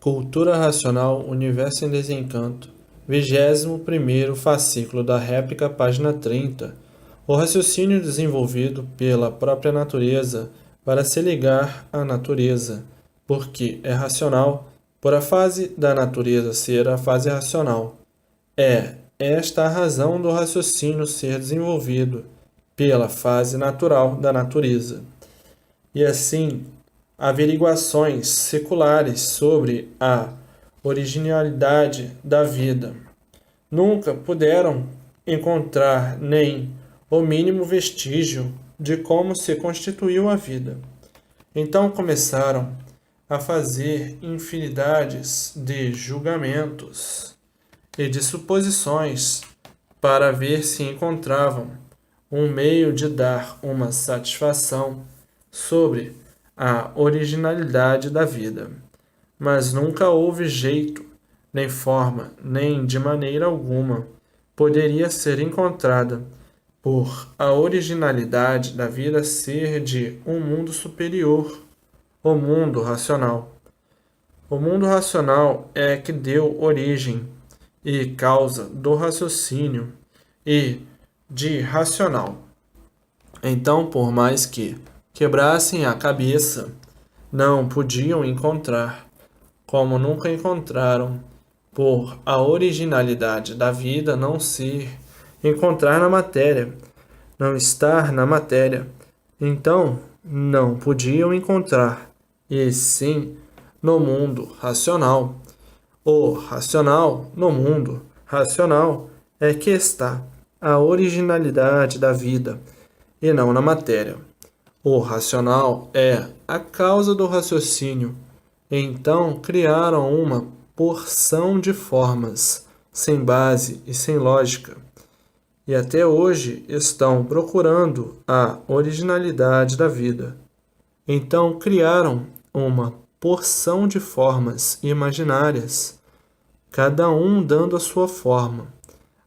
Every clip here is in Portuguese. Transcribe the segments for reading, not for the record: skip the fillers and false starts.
Cultura Racional, Universo em Desencanto, 21º fascículo da réplica, página 30. O raciocínio desenvolvido pela própria natureza para se ligar à natureza, porque é racional, por a fase da natureza ser a fase racional. É esta a razão do raciocínio ser desenvolvido pela fase natural da natureza. E assim, averiguações seculares sobre a originalidade da vida nunca puderam encontrar nem o mínimo vestígio de como se constituiu a vida. Então começaram a fazer infinidades de julgamentos e de suposições para ver se encontravam um meio de dar uma satisfação sobre a originalidade da vida. Mas nunca houve jeito, nem forma, nem de maneira alguma poderia ser encontrada por a originalidade da vida ser de um mundo superior, o mundo racional. O mundo racional é que deu origem e causa do raciocínio e de racional. Então, por mais que quebrassem a cabeça, não podiam encontrar, como nunca encontraram, por a originalidade da vida não ser encontrar na matéria, não estar na matéria. Então, não podiam encontrar, e sim no mundo racional. O racional no mundo racional é que está a originalidade da vida, e não na matéria. O racional é a causa do raciocínio. Então criaram uma porção de formas, sem base e sem lógica. E até hoje estão procurando a originalidade da vida. Então criaram uma porção de formas imaginárias, cada um dando a sua forma.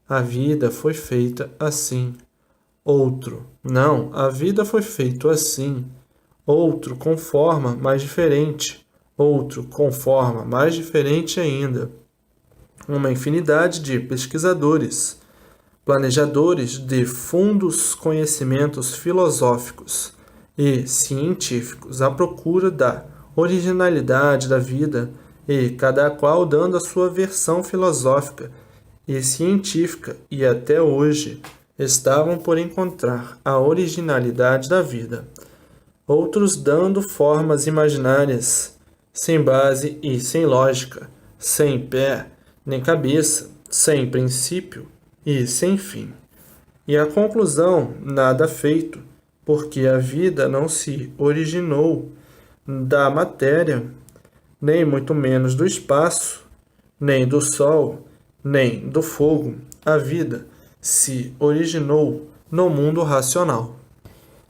A vida foi feita assim. Outro, não, a vida foi feita assim. Outro com forma mais diferente. Outro com forma mais diferente ainda. Uma infinidade de pesquisadores, planejadores de fundos conhecimentos filosóficos e científicos à procura da originalidade da vida, e cada qual dando a sua versão filosófica e científica, e até hoje estavam por encontrar a originalidade da vida. Outros dando formas imaginárias, sem base e sem lógica, sem pé nem cabeça, sem princípio e sem fim. E a conclusão, nada feito, porque a vida não se originou da matéria, nem muito menos do espaço, nem do sol, nem do fogo. A vida se originou no mundo racional.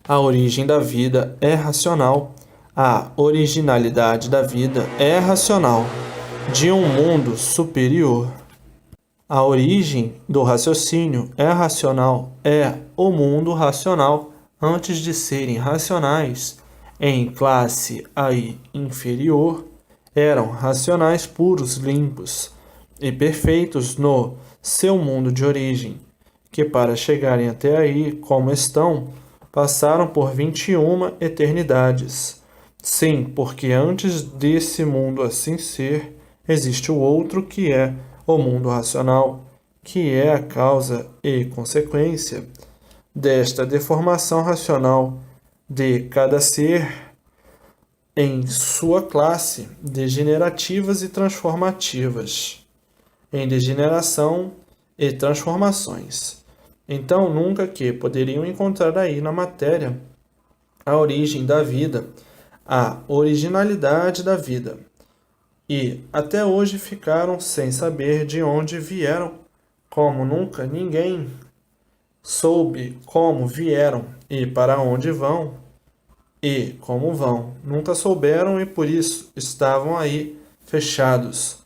A origem da vida é racional. A originalidade da vida é racional, de um mundo superior. A origem do raciocínio é racional, é o mundo racional. Antes de serem racionais, em classe aí inferior, eram racionais puros, limpos e perfeitos no seu mundo de origem, que para chegarem até aí como estão, passaram por 21 eternidades. Sim, porque antes desse mundo assim ser, existe o outro que é o mundo racional, que é a causa e consequência desta deformação racional de cada ser em sua classe, degenerativas e transformativas, em degeneração e transformações. Então, nunca que poderiam encontrar aí na matéria a origem da vida, a originalidade da vida. E até hoje ficaram sem saber de onde vieram, como nunca ninguém soube como vieram e para onde vão e como vão. Nunca souberam e por isso estavam aí fechados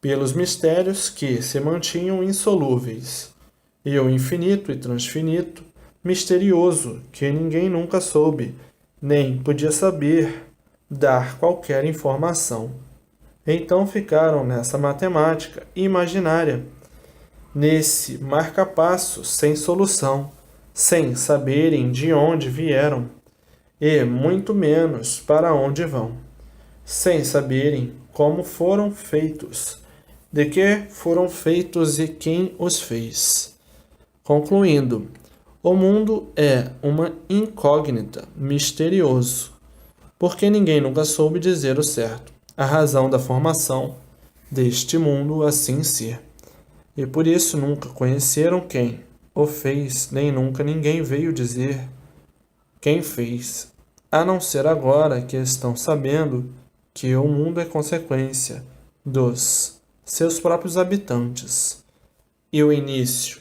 pelos mistérios que se mantinham insolúveis, e o infinito e transfinito, misterioso, que ninguém nunca soube, nem podia saber dar qualquer informação. Então ficaram nessa matemática imaginária, nesse marca-passo sem solução, sem saberem de onde vieram e muito menos para onde vão, sem saberem como foram feitos, de que foram feitos e quem os fez. Concluindo, o mundo é uma incógnita, misterioso, porque ninguém nunca soube dizer o certo, a razão da formação deste mundo assim ser. E por isso nunca conheceram quem o fez, nem nunca ninguém veio dizer quem fez, a não ser agora que estão sabendo que o mundo é consequência dos seus próprios habitantes. E o início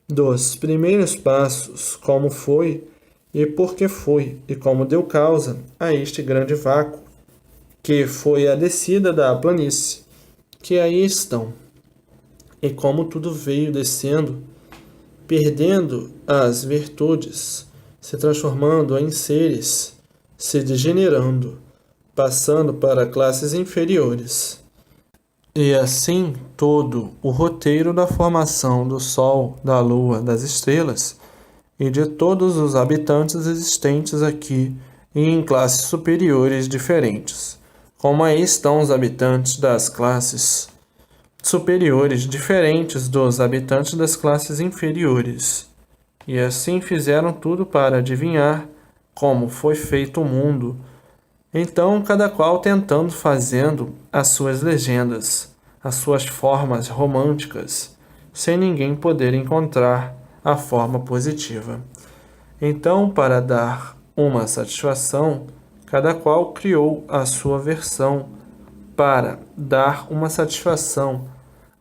dos primeiros passos, como foi e por que foi, e como deu causa a este grande vácuo, que foi a descida da planície, que aí estão, e como tudo veio descendo, perdendo as virtudes, se transformando em seres, se degenerando, passando para classes inferiores. E assim todo o roteiro da formação do Sol, da Lua, das estrelas e de todos os habitantes existentes aqui e em classes superiores diferentes. Como aí estão os habitantes das classes superiores diferentes dos habitantes das classes inferiores. E assim fizeram tudo para adivinhar como foi feito o mundo. Então, cada qual tentando fazendo as suas legendas, as suas formas românticas, sem ninguém poder encontrar a forma positiva. Então, para dar uma satisfação, cada qual criou a sua versão para dar uma satisfação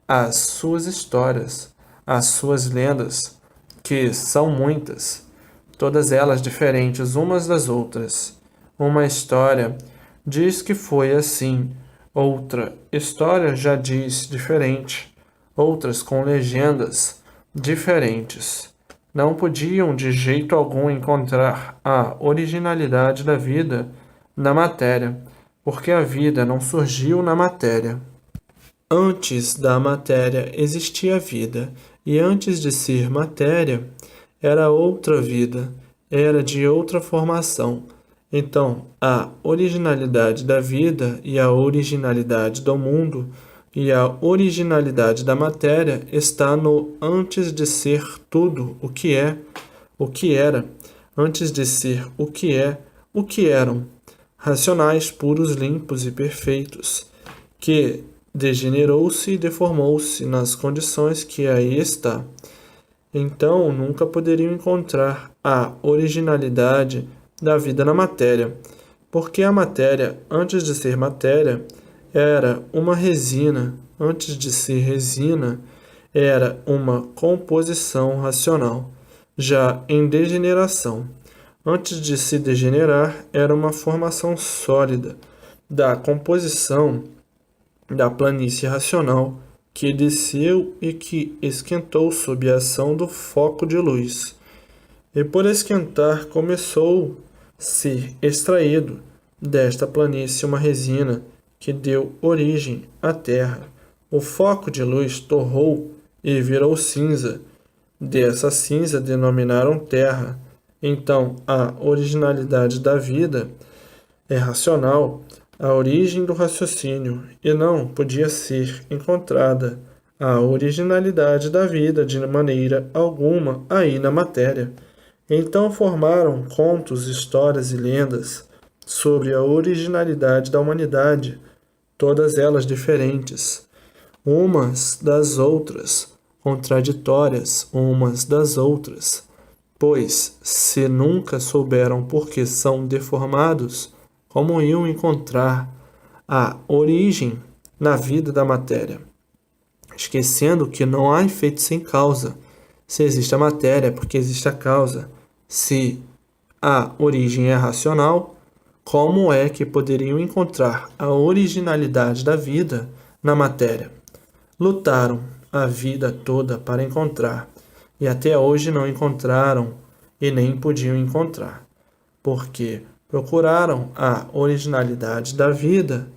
às suas histórias, às suas lendas, que são muitas, todas elas diferentes umas das outras. Uma história diz que foi assim, outra história já diz diferente, outras com legendas diferentes. Não podiam de jeito algum encontrar a originalidade da vida na matéria, porque a vida não surgiu na matéria. Antes da matéria existia a vida, e antes de ser matéria, era outra vida, era de outra formação. Então, a originalidade da vida e a originalidade do mundo e a originalidade da matéria está no antes de ser tudo o que é, o que era, antes de ser o que eram, racionais, puros, limpos e perfeitos, que degenerou-se e deformou-se nas condições que aí está. Então, nunca poderiam encontrar a originalidade da vida na matéria, porque a matéria, antes de ser matéria, era uma resina, antes de ser resina, era uma composição racional, já em degeneração. Antes de se degenerar, era uma formação sólida da composição da planície racional que desceu e que esquentou sob a ação do foco de luz. E por esquentar começou a ser extraído desta planície uma resina que deu origem à Terra. O foco de luz torrou e virou cinza. Dessa cinza denominaram Terra. Então, a originalidade da vida é racional, a origem do raciocínio, e não podia ser encontrada a originalidade da vida de maneira alguma aí na matéria. Então formaram contos, histórias e lendas sobre a originalidade da humanidade, todas elas diferentes, umas das outras, contraditórias umas das outras, pois, se nunca souberam por que são deformados, como iam encontrar a origem na vida da matéria? Esquecendo que não há efeito sem causa. Se existe a matéria, é porque existe a causa. Se a origem é racional, como é que poderiam encontrar a originalidade da vida na matéria? Lutaram a vida toda para encontrar, e até hoje não encontraram e nem podiam encontrar, porque procuraram a originalidade da vida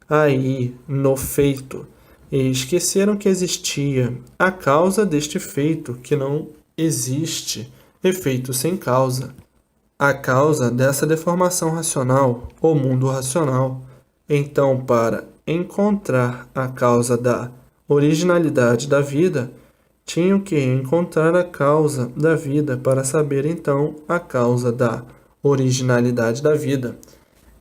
aí no feito, e esqueceram que existia a causa deste feito, que não existe efeito sem causa. A causa dessa deformação racional, o mundo racional. Então, para encontrar a causa da originalidade da vida, tinham que encontrar a causa da vida para saber então a causa da originalidade da vida.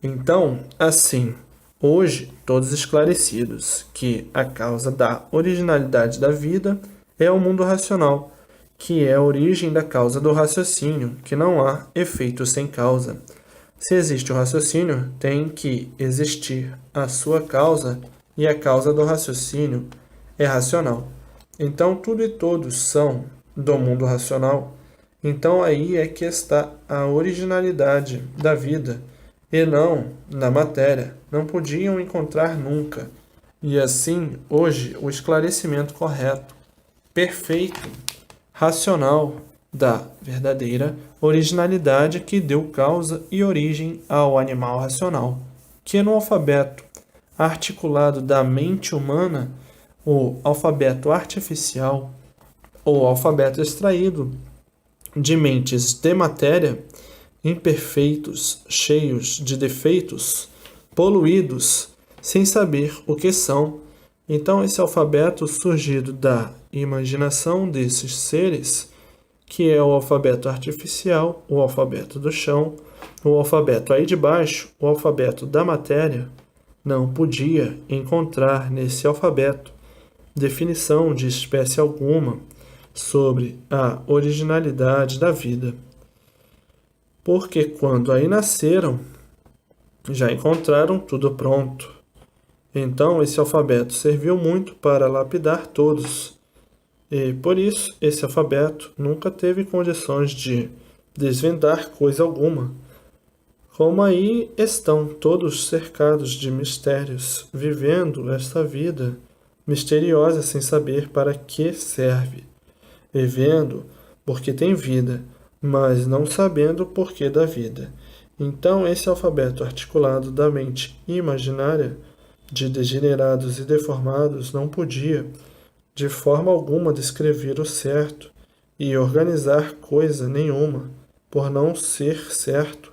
Então, assim, hoje, todos esclarecidos que a causa da originalidade da vida é o mundo racional, que é a origem da causa do raciocínio, que não há efeito sem causa. Se existe o raciocínio, tem que existir a sua causa, e a causa do raciocínio é racional. Então, tudo e todos são do mundo racional. Então, aí é que está a originalidade da vida, e não na matéria. Não podiam encontrar nunca. E assim, hoje, o esclarecimento correto, perfeito, racional da verdadeira originalidade que deu causa e origem ao animal racional, que no alfabeto articulado da mente humana, o alfabeto artificial, ou alfabeto extraído de mentes de matéria, imperfeitos, cheios de defeitos, poluídos, sem saber o que são. Então, esse alfabeto surgido da imaginação desses seres, que é o alfabeto artificial, o alfabeto do chão, o alfabeto aí de baixo, o alfabeto da matéria, não podia encontrar nesse alfabeto definição de espécie alguma sobre a originalidade da vida. Porque quando aí nasceram, já encontraram tudo pronto. Então, esse alfabeto serviu muito para lapidar todos. E, por isso, esse alfabeto nunca teve condições de desvendar coisa alguma. Como aí estão todos cercados de mistérios, vivendo esta vida misteriosa sem saber para que serve. Vivendo porque tem vida, mas não sabendo o porquê da vida. Então, esse alfabeto articulado da mente imaginária de degenerados e deformados não podia, de forma alguma, descrever o certo e organizar coisa nenhuma, por não ser certo.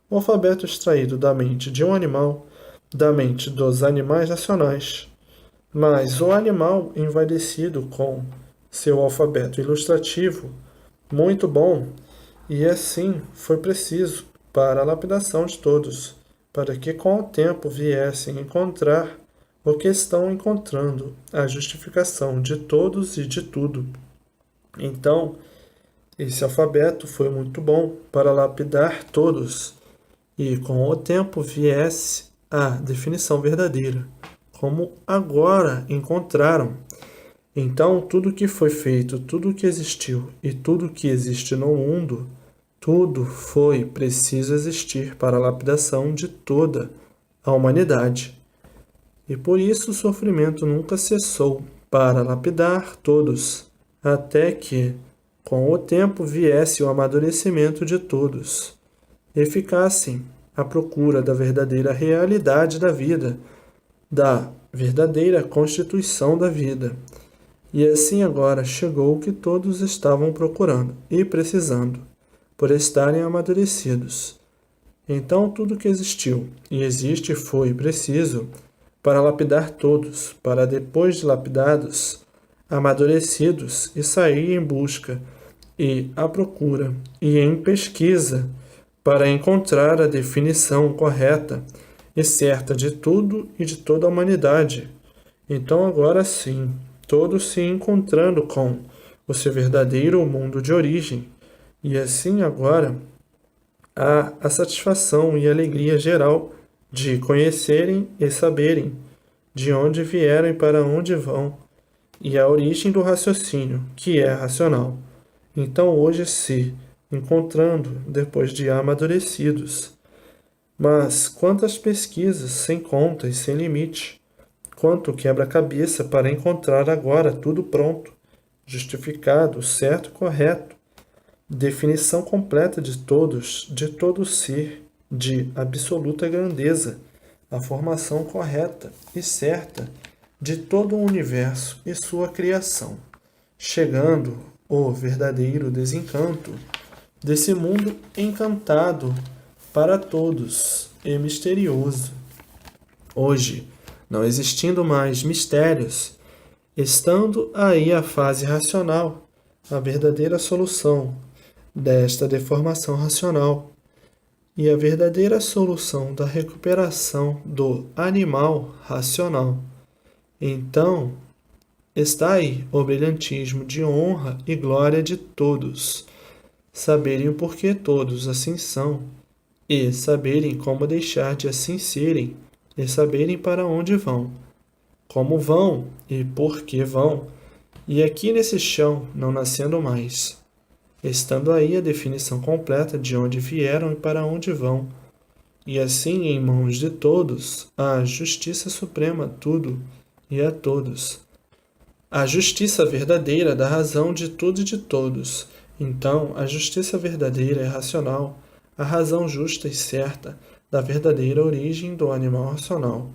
O alfabeto extraído da mente de um animal, da mente dos animais racionais, mas o animal envaidecido com seu alfabeto ilustrativo, muito bom, e assim foi preciso para a lapidação de todos, para que com o tempo viessem encontrar o que estão encontrando, a justificação de todos e de tudo. Então, esse alfabeto foi muito bom para lapidar todos, e com o tempo viesse a definição verdadeira, como agora encontraram. Então, tudo que foi feito, tudo que existiu e tudo que existe no mundo, tudo foi preciso existir para a lapidação de toda a humanidade. E por isso o sofrimento nunca cessou para lapidar todos, até que, com o tempo, viesse o amadurecimento de todos, e ficassem à procura da verdadeira realidade da vida, da verdadeira constituição da vida. E assim agora chegou o que todos estavam procurando e precisando, por estarem amadurecidos. Então tudo que existiu e existe foi preciso para lapidar todos, para depois de lapidados, amadurecidos e sair em busca e à procura e em pesquisa para encontrar a definição correta e certa de tudo e de toda a humanidade. Então agora sim, todos se encontrando com o seu verdadeiro mundo de origem, e assim agora há a satisfação e alegria geral de conhecerem e saberem de onde vieram e para onde vão, e a origem do raciocínio, que é racional. Então hoje se encontrando depois de amadurecidos. Mas quantas pesquisas sem conta e sem limite, quanto quebra-cabeça para encontrar agora tudo pronto, justificado, certo, correto, definição completa de todos, de todo ser, de absoluta grandeza, a formação correta e certa de todo o universo e sua criação, chegando o verdadeiro desencanto desse mundo encantado para todos e misterioso. Hoje, não existindo mais mistérios, estando aí a fase racional, a verdadeira solução desta deformação racional e a verdadeira solução da recuperação do animal racional. Então, está aí o brilhantismo de honra e glória de todos, saberem o porquê todos assim são, e saberem como deixar de assim serem, e saberem para onde vão, como vão e por que vão, e aqui nesse chão não nascendo mais, estando aí a definição completa de onde vieram e para onde vão, e assim em mãos de todos a justiça suprema a tudo e a todos, a justiça verdadeira da razão de tudo e de todos. Então, a justiça verdadeira é racional, a razão justa e certa da verdadeira origem do animal racional.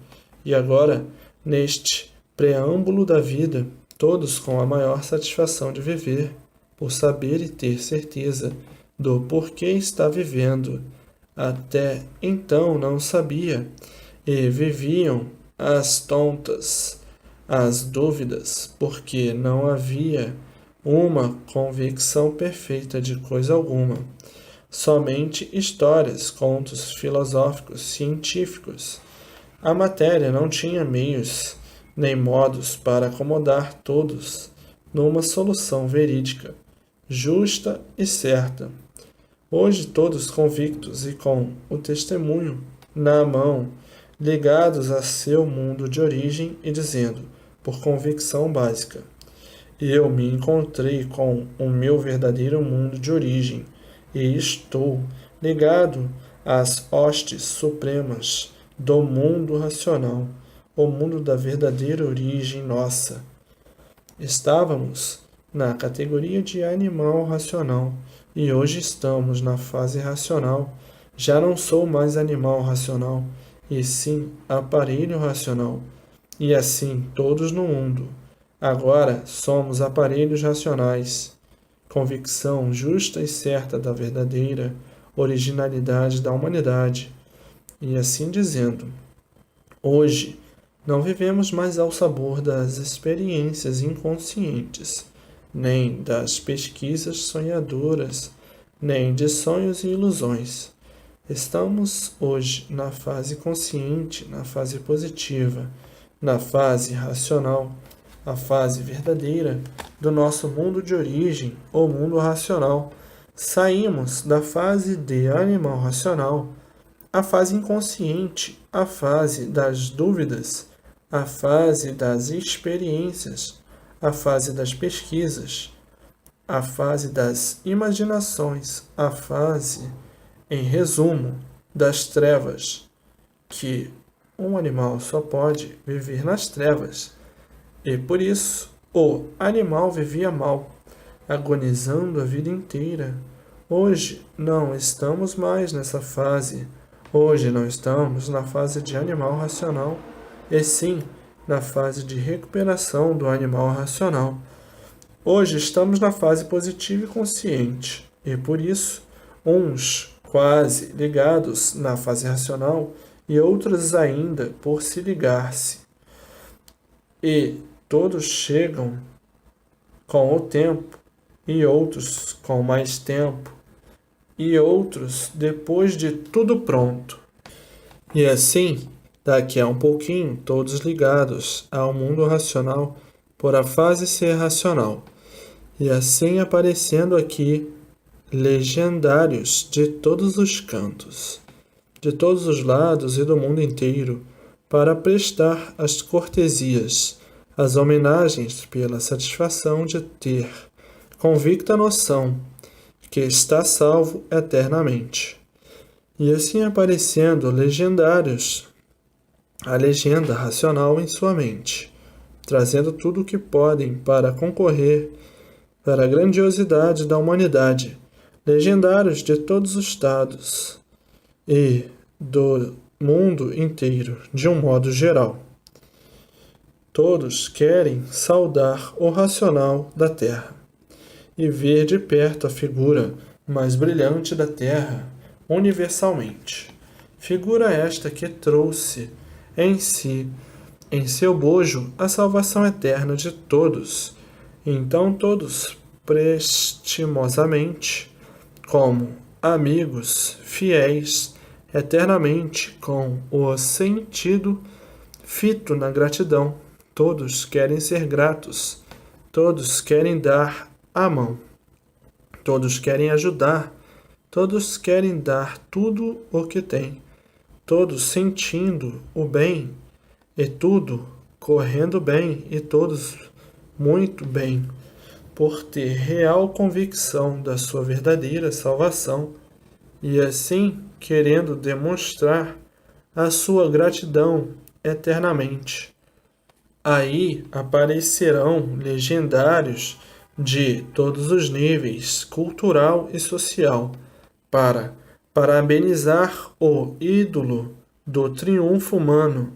E agora, neste preâmbulo da vida, todos com a maior satisfação de viver, por saber e ter certeza do porquê está vivendo. Até então não sabia, e viviam as tontas, as dúvidas, porque não havia uma convicção perfeita de coisa alguma. Somente histórias, contos filosóficos, científicos. A matéria não tinha meios nem modos para acomodar todos numa solução verídica, justa e certa. Hoje todos convictos e com o testemunho na mão, ligados a seu mundo de origem e dizendo, por convicção básica, eu me encontrei com o meu verdadeiro mundo de origem e estou ligado às hostes supremas do mundo racional, o mundo da verdadeira origem nossa. Estávamos na categoria de animal racional e hoje estamos na fase racional. Já não sou mais animal racional, e sim aparelho racional. E assim todos no mundo. Agora somos aparelhos racionais. Convicção justa e certa da verdadeira originalidade da humanidade. E assim dizendo, hoje não vivemos mais ao sabor das experiências inconscientes, nem das pesquisas sonhadoras, nem de sonhos e ilusões. Estamos hoje na fase consciente, na fase positiva, na fase racional, a fase verdadeira do nosso mundo de origem, o mundo racional. Saímos da fase de animal racional, a fase inconsciente, a fase das dúvidas, a fase das experiências, a fase das pesquisas, a fase das imaginações, a fase, em resumo, das trevas, que um animal só pode viver nas trevas. E por isso, o animal vivia mal, agonizando a vida inteira. Hoje não estamos mais nessa fase. Hoje não estamos na fase de animal racional, e sim na fase de recuperação do animal racional. Hoje estamos na fase positiva e consciente, e por isso, uns quase ligados na fase racional e outros ainda por se ligar-se. E todos chegam com o tempo, e outros com mais tempo, e outros depois de tudo pronto. E assim, daqui a um pouquinho, todos ligados ao mundo racional por a fase ser racional. E assim aparecendo aqui legendários de todos os cantos, de todos os lados e do mundo inteiro, para prestar as cortesias, as homenagens pela satisfação de ter convicta noção que está salvo eternamente. E assim aparecendo legendários, a legenda racional em sua mente, trazendo tudo o que podem para concorrer para a grandiosidade da humanidade, legendários de todos os estados e do mundo inteiro, de um modo geral. Todos querem saudar o racional da Terra e ver de perto a figura mais brilhante da Terra universalmente. Figura esta que trouxe em si, em seu bojo, a salvação eterna de todos. Então todos, prestimosamente, como amigos fiéis, eternamente com o sentido fito na gratidão, todos querem ser gratos, todos querem dar a mão, todos querem ajudar, todos querem dar tudo o que têm, todos sentindo o bem e tudo correndo bem e todos muito bem, por ter real convicção da sua verdadeira salvação e assim querendo demonstrar a sua gratidão eternamente. Aí aparecerão legendários de todos os níveis, cultural e social, para parabenizar o ídolo do triunfo humano,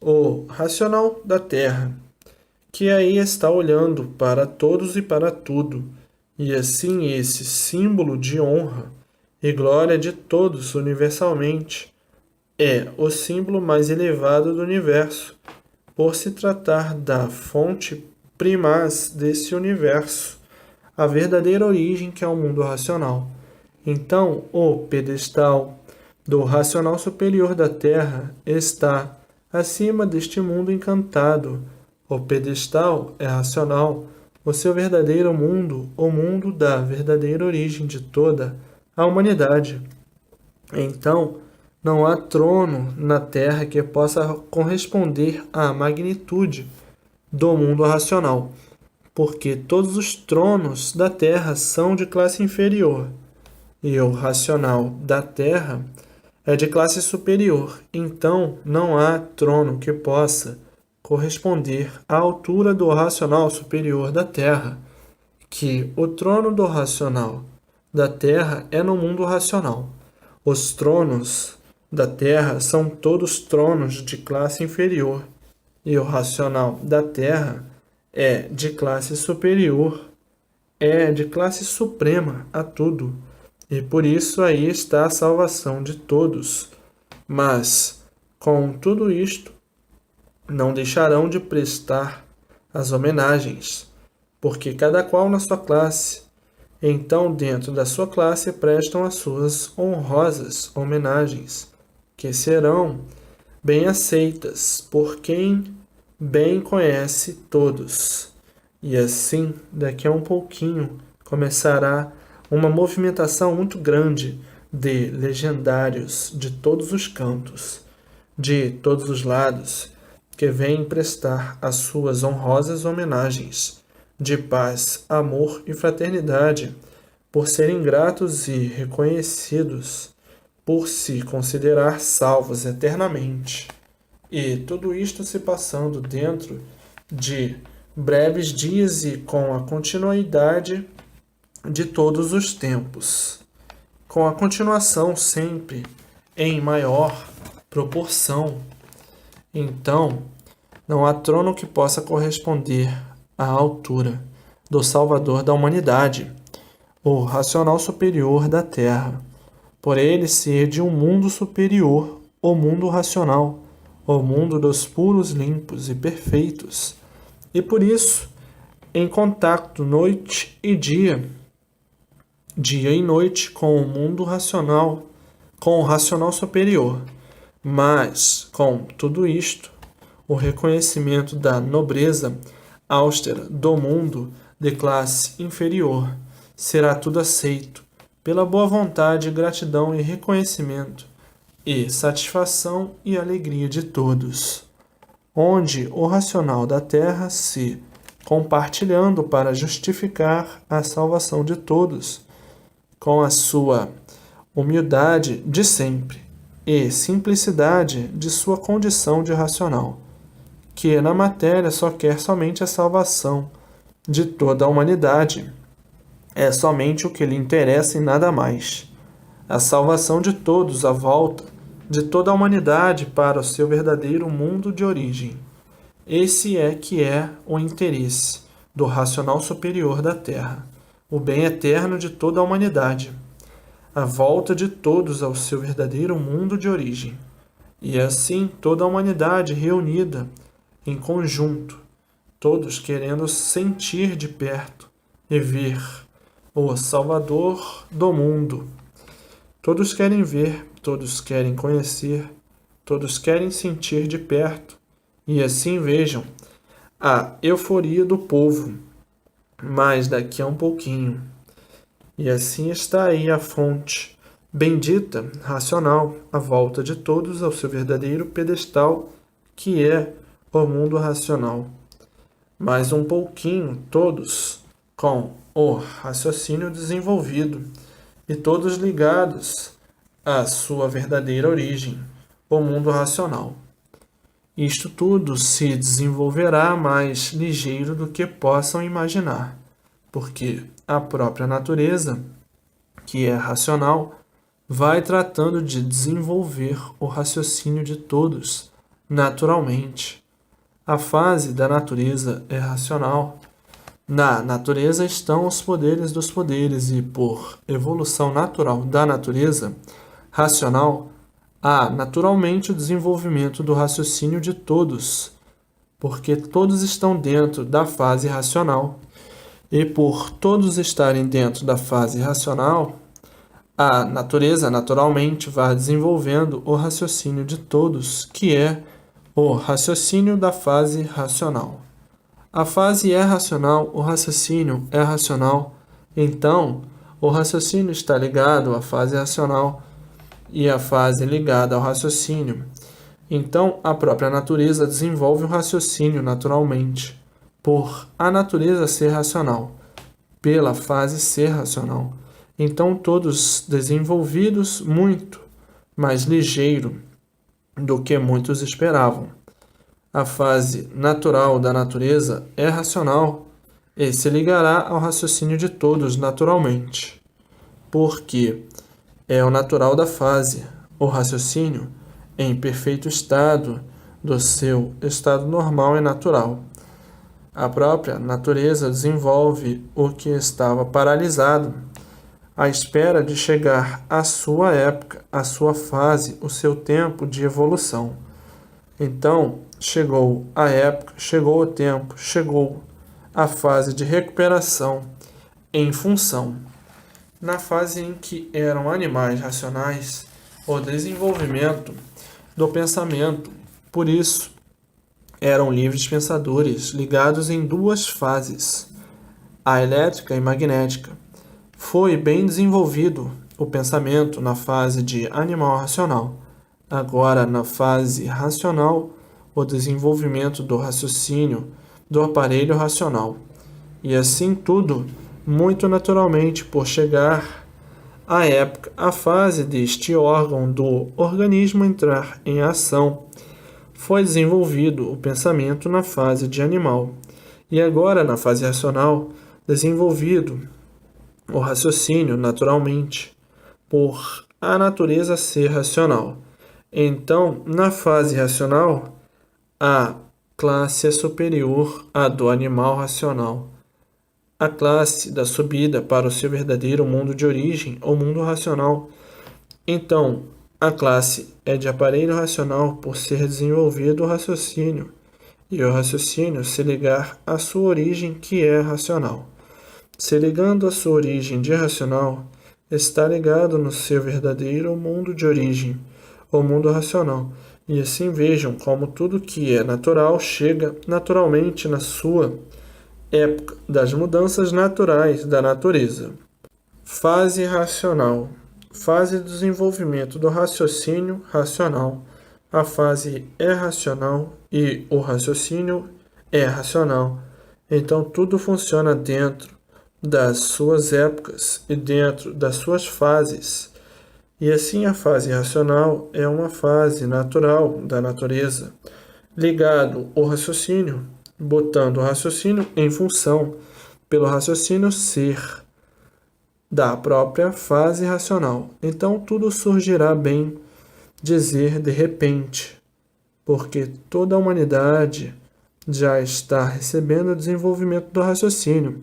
o racional da Terra, que aí está olhando para todos e para tudo, e assim esse símbolo de honra e glória de todos universalmente é o símbolo mais elevado do universo, por se tratar da fonte primaz desse universo, a verdadeira origem que é o mundo racional. Então, o pedestal do racional superior da Terra está acima deste mundo encantado. O pedestal é racional, o seu verdadeiro mundo, o mundo da verdadeira origem de toda a humanidade. Então, não há trono na Terra que possa corresponder à magnitude do mundo racional, porque todos os tronos da Terra são de classe inferior, e o racional da Terra é de classe superior. Então, não há trono que possa corresponder à altura do racional superior da Terra, que o trono do racional da Terra é no mundo racional. Os tronos da Terra são todos tronos de classe inferior, e o racional da Terra é de classe superior, é de classe suprema a tudo, e por isso aí está a salvação de todos. Mas, com tudo isto, não deixarão de prestar as homenagens, porque cada qual na sua classe. Então, dentro da sua classe, prestam as suas honrosas homenagens, que serão bem aceitas por quem bem conhece todos. E assim, daqui a um pouquinho, começará uma movimentação muito grande de legendários de todos os cantos, de todos os lados, que vêm prestar as suas honrosas homenagens de paz, amor e fraternidade, por serem gratos e reconhecidos, por se considerar salvos eternamente. E tudo isto se passando dentro de breves dias e com a continuidade de todos os tempos, com a continuação sempre em maior proporção. Então, não há trono que possa corresponder à altura do Salvador da humanidade, o racional superior da Terra, por ele ser de um mundo superior, o mundo racional, o mundo dos puros, limpos e perfeitos, e por isso, em contato noite e dia e noite com o mundo racional, com o racional superior. Mas, com tudo isto, o reconhecimento da nobreza austera do mundo de classe inferior será tudo aceito pela boa vontade, gratidão e reconhecimento, e satisfação e alegria de todos, onde o racional da Terra se compartilhando para justificar a salvação de todos, com a sua humildade de sempre e simplicidade de sua condição de racional, que na matéria só quer somente a salvação de toda a humanidade. É somente o que lhe interessa e nada mais. A salvação de todos à volta de toda a humanidade para o seu verdadeiro mundo de origem. Esse é que é o interesse do racional superior da Terra, o bem eterno de toda a humanidade, a volta de todos ao seu verdadeiro mundo de origem. E assim toda a humanidade reunida em conjunto, todos querendo sentir de perto e ver o Salvador do mundo. Todos querem ver, todos querem conhecer, todos querem sentir de perto, e assim vejam a euforia do povo, mas daqui a um pouquinho. E assim está aí a fonte bendita, racional, a volta de todos ao seu verdadeiro pedestal, que é o mundo racional. Mais um pouquinho, todos com o raciocínio desenvolvido e todos ligados à sua verdadeira origem, o mundo racional. Isto tudo se desenvolverá mais ligeiro do que possam imaginar, porque a própria natureza, que é racional, vai tratando de desenvolver o raciocínio de todos naturalmente. A fase da natureza é racional. Na natureza estão os poderes dos poderes e, por evolução natural da natureza racional, há naturalmente o desenvolvimento do raciocínio de todos, porque todos estão dentro da fase racional. E por todos estarem dentro da fase racional, a natureza naturalmente vai desenvolvendo o raciocínio de todos, que é o raciocínio da fase racional. A fase é racional, o raciocínio é racional, então o raciocínio está ligado à fase racional e a fase ligada ao raciocínio. Então a própria natureza desenvolve o raciocínio naturalmente, por a natureza ser racional, pela fase ser racional. Então todos desenvolvidos muito mais ligeiro do que muitos esperavam. A fase natural da natureza é racional e se ligará ao raciocínio de todos naturalmente, porque é o natural da fase, o raciocínio, em perfeito estado do seu estado normal e natural. A própria natureza desenvolve o que estava paralisado, à espera de chegar à sua época, à sua fase, o seu tempo de evolução. Então, chegou a época, chegou o tempo, chegou a fase de recuperação em função. Na fase em que eram animais racionais, o desenvolvimento do pensamento, por isso, eram livres pensadores ligados em duas fases, a elétrica e magnética. Foi bem desenvolvido o pensamento na fase de animal racional. Agora, na fase racional, o desenvolvimento do raciocínio do aparelho racional. E assim tudo, muito naturalmente, por chegar à época, a fase deste órgão do organismo entrar em ação, foi desenvolvido o pensamento na fase de animal. E agora, na fase racional, desenvolvido o raciocínio naturalmente, por a natureza ser racional. Então, na fase racional, a classe é superior à do animal racional. A classe da subida para o seu verdadeiro mundo de origem, ou mundo racional. Então, a classe é de aparelho racional por ser desenvolvido o raciocínio, e o raciocínio se ligar à sua origem, que é racional. Se ligando à sua origem de racional, está ligado no seu verdadeiro mundo de origem, o mundo racional. E assim vejam como tudo que é natural chega naturalmente na sua época das mudanças naturais da natureza. Fase racional. Fase de desenvolvimento do raciocínio racional. A fase é racional e o raciocínio é racional. Então tudo funciona dentro das suas épocas e dentro das suas fases. E assim a fase racional é uma fase natural da natureza, ligado ao raciocínio, botando o raciocínio em função, pelo raciocínio ser da própria fase racional. Então tudo surgirá bem dizer de repente, porque toda a humanidade já está recebendo o desenvolvimento do raciocínio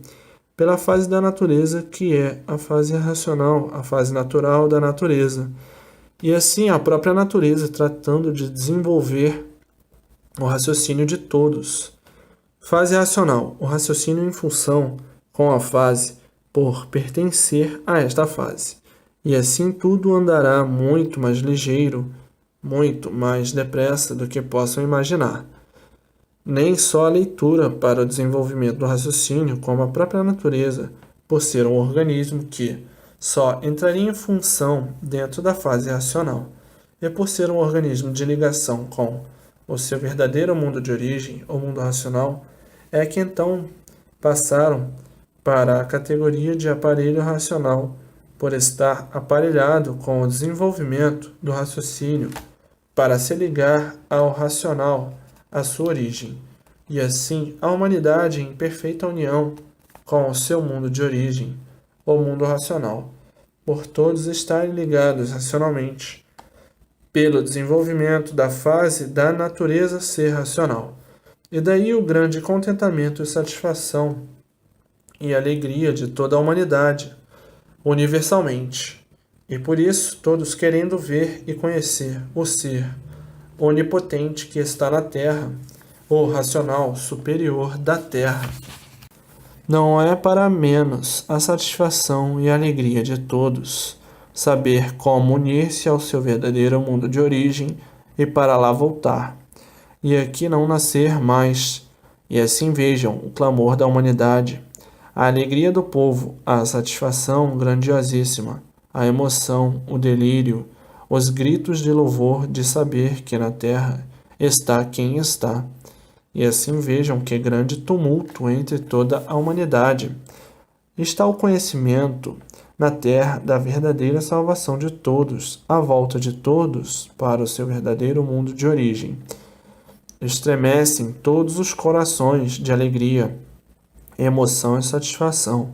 pela fase da natureza, que é a fase racional, a fase natural da natureza. E assim a própria natureza tratando de desenvolver o raciocínio de todos. Fase racional, o raciocínio em função com a fase por pertencer a esta fase. E assim tudo andará muito mais ligeiro, muito mais depressa do que possam imaginar. Nem só a leitura para o desenvolvimento do raciocínio, como a própria natureza, por ser um organismo que só entraria em função dentro da fase racional, e por ser um organismo de ligação com o seu verdadeiro mundo de origem, o mundo racional, é que então passaram para a categoria de aparelho racional, por estar aparelhado com o desenvolvimento do raciocínio para se ligar ao racional, à sua origem, e assim a humanidade em perfeita união com o seu mundo de origem, o mundo racional, por todos estarem ligados racionalmente, pelo desenvolvimento da fase da natureza ser racional. E daí o grande contentamento e satisfação e alegria de toda a humanidade, universalmente. E por isso, todos querendo ver e conhecer o ser onipotente que está na Terra, o racional superior da Terra. Não é para menos a satisfação e alegria de todos saber como unir-se ao seu verdadeiro mundo de origem e para lá voltar, e aqui não nascer mais, e assim vejam o clamor da humanidade, a alegria do povo, a satisfação grandiosíssima, a emoção, o delírio, os gritos de louvor de saber que na terra está quem está. E assim vejam que grande tumulto entre toda a humanidade. Está o conhecimento na terra da verdadeira salvação de todos, a volta de todos para o seu verdadeiro mundo de origem. Estremecem todos os corações de alegria, emoção e satisfação,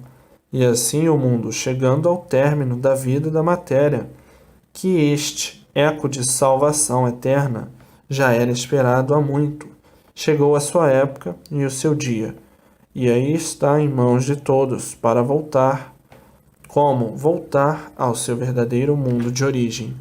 e assim o mundo, chegando ao término da vida da matéria, que este eco de salvação eterna já era esperado há muito, chegou a sua época e o seu dia, e aí está em mãos de todos para voltar, como voltar ao seu verdadeiro mundo de origem.